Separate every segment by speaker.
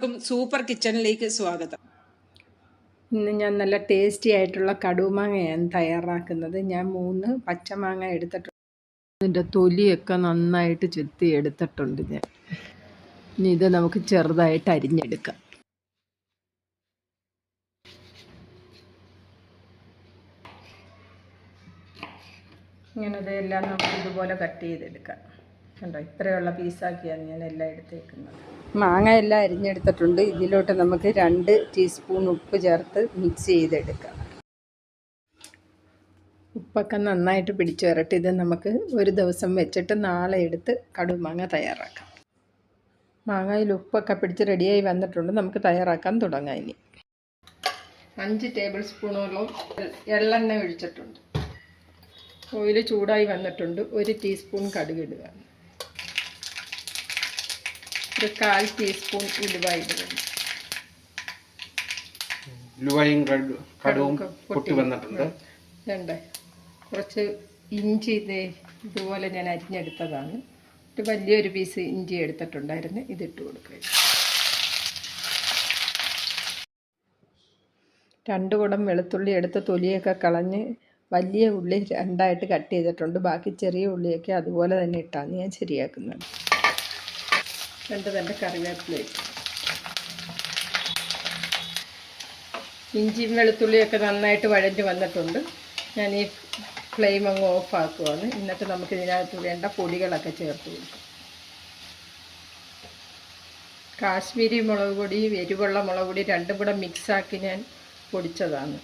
Speaker 1: എല്ലാവർക്കും സൂപ്പർ കിച്ചണിലേക്ക് സ്വാഗതം.
Speaker 2: ഇന്ന് ഞാൻ നല്ല ടേസ്റ്റി ആയിട്ടുള്ള കടുമാങ്ങയാണ് തയ്യാറാക്കുന്നത്. ഞാൻ 3 പച്ചമാങ്ങ എടുത്തിട്ടുണ്ട്. അതിൻ്റെ തൊലിയൊക്കെ നന്നായിട്ട് ചെത്തി എടുത്തിട്ടുണ്ട് ഞാൻ. ഇനി ഇത് നമുക്ക് ചെറുതായിട്ട് അരിഞ്ഞെടുക്കാം. ഇങ്ങനെ ഇതെല്ലാം നമുക്ക് ഇതുപോലെ കട്ട് ചെയ്തെടുക്കാം. കണ്ടോ, ഇത്രയുള്ള പീസാക്കിയാണ് ഞാൻ എല്ലാം എടുത്തേക്കുന്നത്. മാങ്ങ എല്ലാം അരിഞ്ഞെടുത്തിട്ടുണ്ട്. ഇതിലോട്ട് നമുക്ക് 2 ടീസ്പൂൺ ഉപ്പ് ചേർത്ത് മിക്സ് ചെയ്തെടുക്കാം. ഉപ്പൊക്കെ നന്നായിട്ട് പിടിച്ചു വരട്ടെ. ഇത് നമുക്ക് ഒരു ദിവസം വെച്ചിട്ട് നാളെ എടുത്ത് കടുമാങ്ങ തയ്യാറാക്കാം. മാങ്ങയിൽ ഉപ്പൊക്കെ പിടിച്ച് റെഡിയായി വന്നിട്ടുണ്ട്. നമുക്ക് തയ്യാറാക്കാൻ തുടങ്ങാം. ഇനി 5 ടേബിൾ സ്പൂണോളം എള്ളെണ്ണ ഒഴിച്ചിട്ടുണ്ട്. ഓയിൽ ചൂടായി വന്നിട്ടുണ്ട്. 1 ടീസ്പൂൺ കടുക് ഇടുക. ഒരു 1/4 ടീസ്പൂൺ ഉലുവ ഇടുക.
Speaker 3: ഉലുവയും കടുവും പൊട്ടി വന്നിട്ടുണ്ട്.
Speaker 2: കുറച്ച് ഇഞ്ചി ഇതുപോലെ ഞാൻ അരിഞ്ഞെടുത്തതാണ്. ഒരു വലിയൊരു പീസ് ഇഞ്ചി എടുത്തിട്ടുണ്ടായിരുന്നു. ഇതിട്ട് കൊടുക്കുക. 2 കുടം വെളുത്തുള്ളി എടുത്ത് തൊലിയൊക്കെ കളഞ്ഞ് വലിയ ഉള്ളി 2ആയിട്ട് കട്ട് ചെയ്തിട്ടുണ്ട്. ബാക്കി ചെറിയ ഉള്ളിയൊക്കെ അതുപോലെ തന്നെ ഇട്ടാണ് ഞാൻ ശരിയാക്കുന്നത്. 2 കറിവേപ്പില. ഇഞ്ചിയും വെളുത്തുള്ളിയൊക്കെ നന്നായിട്ട് വഴഞ്ഞ് വന്നിട്ടുണ്ട്. ഞാൻ ഈ ഫ്ലെയിം അങ്ങ് ഓഫ് ആക്കുവാണ്. എന്നിട്ട് നമുക്ക് ഇതിനകത്ത് വേണ്ട പൊടികളൊക്കെ ചേർത്ത് കൊടുക്കാം. കാശ്മീരി മുളക് പൊടി, എരിവുള്ള മുളക് പൊടി 2 കൂടെ മിക്സാക്കി ഞാൻ പൊടിച്ചതാണ്.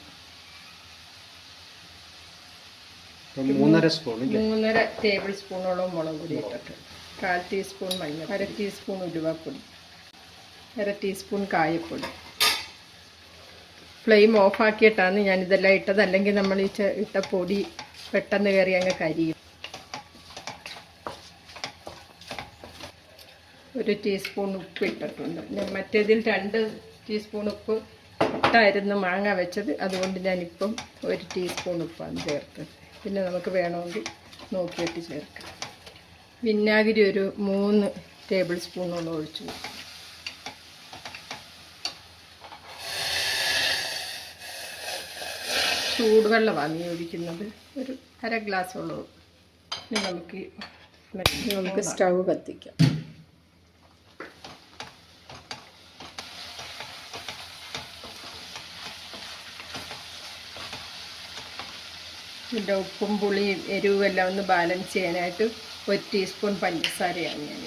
Speaker 2: 3.5 ടേബിൾ സ്പൂണോളം മുളക് പൊടി ഇട്ടിട്ടുണ്ട്. 1/4 ടീസ്പൂൺ മഞ്ഞൾ, 1/2 ടീസ്പൂൺ ഉലുവപ്പൊടി, 1/2 ടീസ്പൂൺ കായപ്പൊടി. ഫ്ലെയിം ഓഫാക്കിയിട്ടാണ് ഞാനിതെല്ലാം ഇട്ടത്. അല്ലെങ്കിൽ നമ്മൾ ഈ ഇട്ട പൊടി പെട്ടെന്ന് കയറി അങ്ങ് കരിയും. 1 ടീസ്പൂൺ ഉപ്പ് ഇട്ടിട്ടുണ്ട്. ഞാൻ മറ്റേതിൽ 2 ടീസ്പൂൺ ഉപ്പ് ഇട്ടായിരുന്നു മാങ്ങ വെച്ചത്. അതുകൊണ്ട് ഞാനിപ്പം 1 ടീസ്പൂൺ ഉപ്പാണ് ചേർത്തത്. പിന്നെ നമുക്ക് വേണമെങ്കിൽ നോക്കിയിട്ട് ചേർക്കാം. വിനാഗിരി ഒരു 3 ടേബിൾ സ്പൂണോളം ഒഴിച്ചു. ചൂടുവെള്ളമാണ് ഈ ഒഴിക്കുന്നത്. ഒരു 1/2 ഗ്ലാസ്സോളം. നമുക്ക് സ്റ്റൗ കത്തിക്കാം. ഇതിൻ്റെ ഉപ്പും പുളിയും എരിവും എല്ലാം ഒന്ന് ബാലൻസ് ചെയ്യാനായിട്ട് 1 ടീസ്പൂൺ പഞ്ചസാരയാണ് ഞാൻ.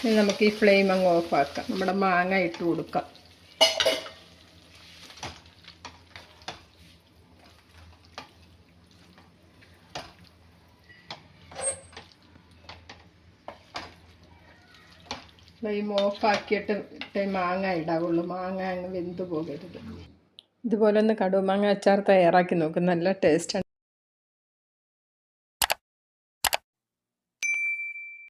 Speaker 2: ഇനി നമുക്ക് ഈ ഫ്ലെയിം അങ്ങ് ഓഫാക്കാം. നമ്മുടെ മാങ്ങ ഇട്ട് കൊടുക്കാം. ഫ്ലെയിം ഓഫാക്കിയിട്ട് മാങ്ങ ഇടാവുള്ളൂ. മാങ്ങ അങ്ങ് വെന്ത് പോകരുത്. ഇതുപോലെ ഒന്ന് കടുമാങ്ങ അച്ചാർ തയ്യാറാക്കി നോക്കും. നല്ല ടേസ്റ്റാണ്.